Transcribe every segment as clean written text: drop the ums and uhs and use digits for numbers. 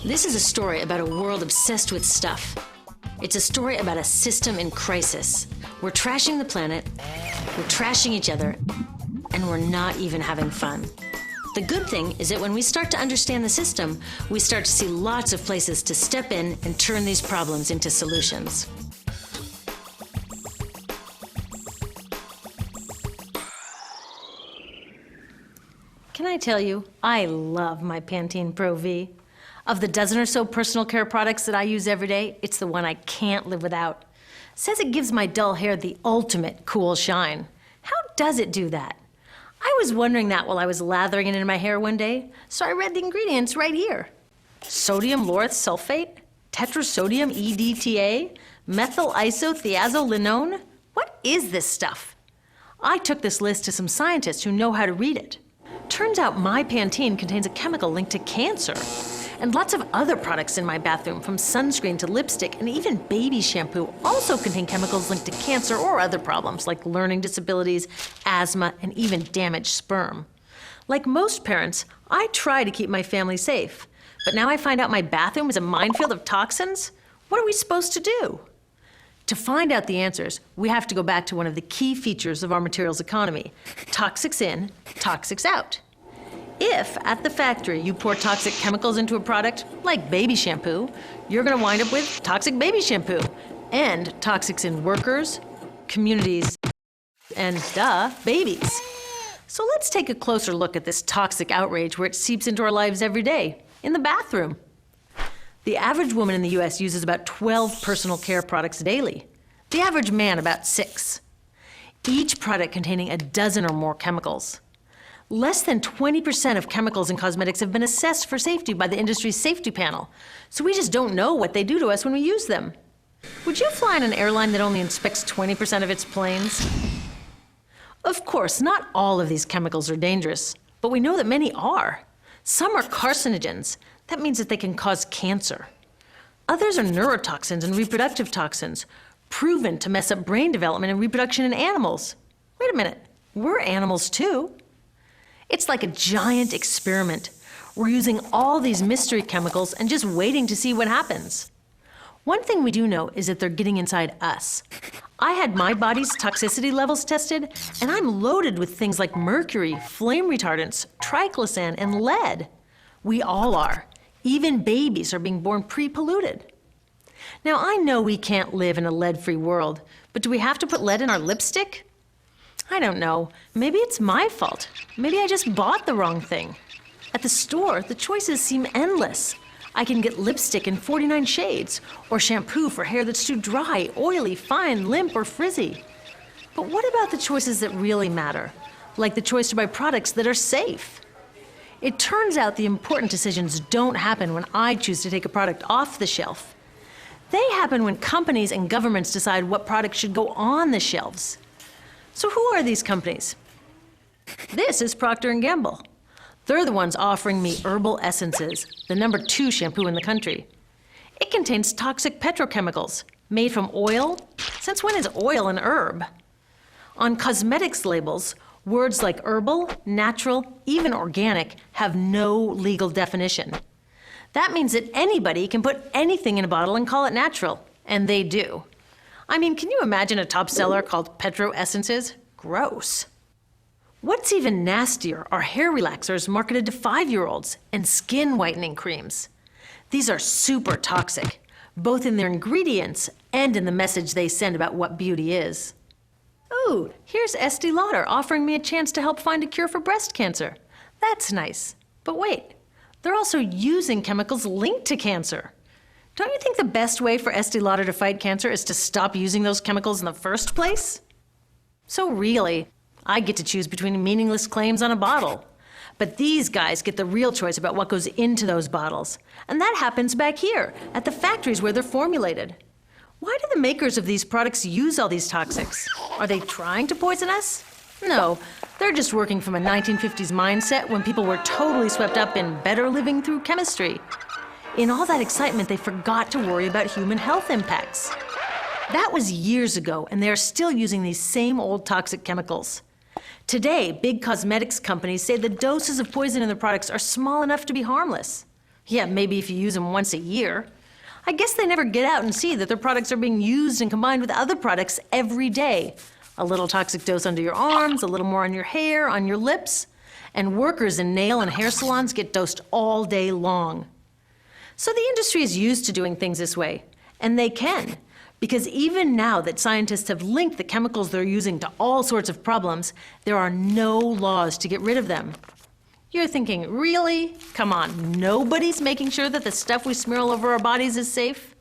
This is a story about a world obsessed with stuff. It's a story about a system in crisis. We're trashing the planet, we're trashing each other, and we're not even having fun. The good thing is that when we start to understand the system, we start to see lots of places to step in and turn these problems into solutions. Can I tell you, I love my Pantene Pro V. Of the dozen or so personal care products that I use every day, it's the one I can't live without. Says it gives my dull hair the ultimate cool shine. How does it do that? I was wondering that while I was lathering it in my hair one day, so I read the ingredients right here. Sodium lauryl sulfate, tetrasodium EDTA, methyl isothiazolinone. What is this stuff? I took this list to some scientists who know how to read it. Turns out my Pantene contains a chemical linked to cancer. And lots of other products in my bathroom, from sunscreen to lipstick and even baby shampoo, also contain chemicals linked to cancer or other problems like learning disabilities, asthma, and even damaged sperm. Like most parents, I try to keep my family safe. But now I find out my bathroom is a minefield of toxins? What are we supposed to do? To find out the answers, we have to go back to one of the key features of our materials economy: toxics in, toxics out. If, at the factory, you pour toxic chemicals into a product, like baby shampoo, you're gonna wind up with toxic baby shampoo, and toxics in workers, communities, and babies. So let's take a closer look at this toxic outrage where it seeps into our lives every day, in the bathroom. The average woman in the US uses about 12 personal care products daily. The average man about 6. Each product containing a dozen or more chemicals. Less than 20% of chemicals in cosmetics have been assessed for safety by the industry's safety panel, so we just don't know what they do to us when we use them. Would you fly in an airline that only inspects 20% of its planes? Of course, not all of these chemicals are dangerous, but we know that many are. Some are carcinogens. That means that they can cause cancer. Others are neurotoxins and reproductive toxins, proven to mess up brain development and reproduction in animals. Wait a minute, we're animals too. It's like a giant experiment. We're using all these mystery chemicals and just waiting to see what happens. One thing we do know is that they're getting inside us. I had my body's toxicity levels tested, and I'm loaded with things like mercury, flame retardants, triclosan, and lead. We all are. Even babies are being born pre-polluted. Now, I know we can't live in a lead-free world, but do we have to put lead in our lipstick? I don't know. Maybe it's my fault. Maybe I just bought the wrong thing. At the store, the choices seem endless. I can get lipstick in 49 shades, or shampoo for hair that's too dry, oily, fine, limp, or frizzy. But what about the choices that really matter? Like the choice to buy products that are safe? It turns out the important decisions don't happen when I choose to take a product off the shelf. They happen when companies and governments decide what products should go on the shelves. So who are these companies? This is Procter & Gamble. They're the ones offering me Herbal Essences, the #2 shampoo in the country. It contains toxic petrochemicals made from oil. Since when is oil an herb? On cosmetics labels, words like herbal, natural, even organic have no legal definition. That means that anybody can put anything in a bottle and call it natural, and they do. I mean, can you imagine a top seller called Petro Essences? Gross. What's even nastier are hair relaxers marketed to 5-year-olds and skin whitening creams. These are super toxic, both in their ingredients and in the message they send about what beauty is. Ooh, here's Estee Lauder offering me a chance to help find a cure for breast cancer. That's nice. But wait, they're also using chemicals linked to cancer. Don't you think the best way for Estee Lauder to fight cancer is to stop using those chemicals in the first place? So really, I get to choose between meaningless claims on a bottle. But these guys get the real choice about what goes into those bottles. And that happens back here, at the factories where they're formulated. Why do the makers of these products use all these toxics? Are they trying to poison us? No, they're just working from a 1950s mindset when people were totally swept up in better living through chemistry. In all that excitement, they forgot to worry about human health impacts. That was years ago, and they're still using these same old toxic chemicals. Today, big cosmetics companies say the doses of poison in their products are small enough to be harmless. Yeah, maybe if you use them once a year. I guess they never get out and see that their products are being used and combined with other products every day. A little toxic dose under your arms, a little more on your hair, on your lips. And workers in nail and hair salons get dosed all day long. So the industry is used to doing things this way, and they can. Because even now that scientists have linked the chemicals they're using to all sorts of problems, there are no laws to get rid of them. You're thinking, really? Come on, nobody's making sure that the stuff we smear all over our bodies is safe?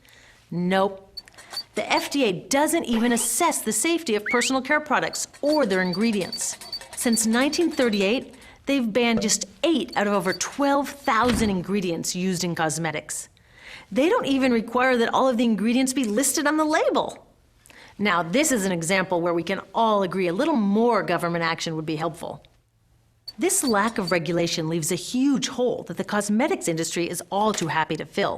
Nope. The FDA doesn't even assess the safety of personal care products or their ingredients. Since 1938, they've banned just 8 out of over 12,000 ingredients used in cosmetics. They don't even require that all of the ingredients be listed on the label. Now, this is an example where we can all agree a little more government action would be helpful. This lack of regulation leaves a huge hole that the cosmetics industry is all too happy to fill.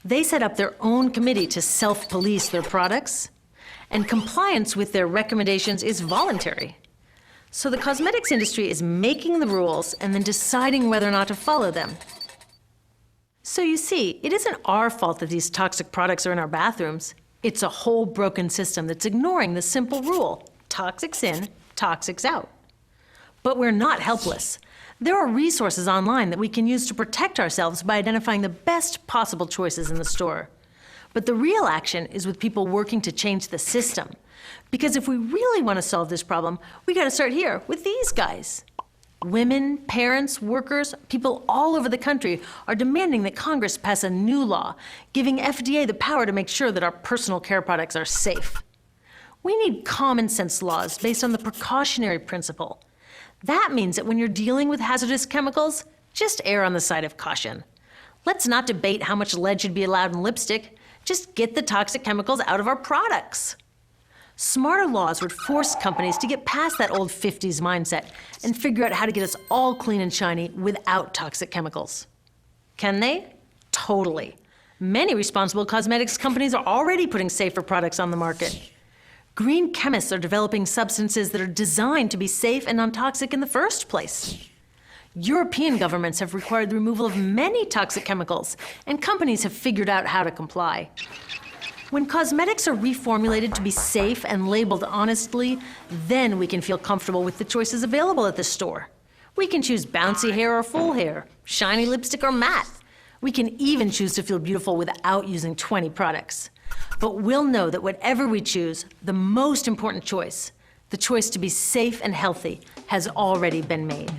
They set up their own committee to self-police their products, and compliance with their recommendations is voluntary. So the cosmetics industry is making the rules and then deciding whether or not to follow them. So you see, it isn't our fault that these toxic products are in our bathrooms. It's a whole broken system that's ignoring the simple rule: toxics in, toxics out. But we're not helpless. There are resources online that we can use to protect ourselves by identifying the best possible choices in the store. But the real action is with people working to change the system. Because if we really want to solve this problem, we got to start here with these guys. Women, parents, workers, people all over the country are demanding that Congress pass a new law, giving FDA the power to make sure that our personal care products are safe. We need common sense laws based on the precautionary principle. That means that when you're dealing with hazardous chemicals, just err on the side of caution. Let's not debate how much lead should be allowed in lipstick. Just get the toxic chemicals out of our products. Smarter laws would force companies to get past that old 50s mindset and figure out how to get us all clean and shiny without toxic chemicals. Can they? Totally. Many responsible cosmetics companies are already putting safer products on the market. Green chemists are developing substances that are designed to be safe and non-toxic in the first place. European governments have required the removal of many toxic chemicals, and companies have figured out how to comply. When cosmetics are reformulated to be safe and labeled honestly, then we can feel comfortable with the choices available at the store. We can choose bouncy hair or full hair, shiny lipstick or matte. We can even choose to feel beautiful without using 20 products. But we'll know that whatever we choose, the most important choice, the choice to be safe and healthy, has already been made.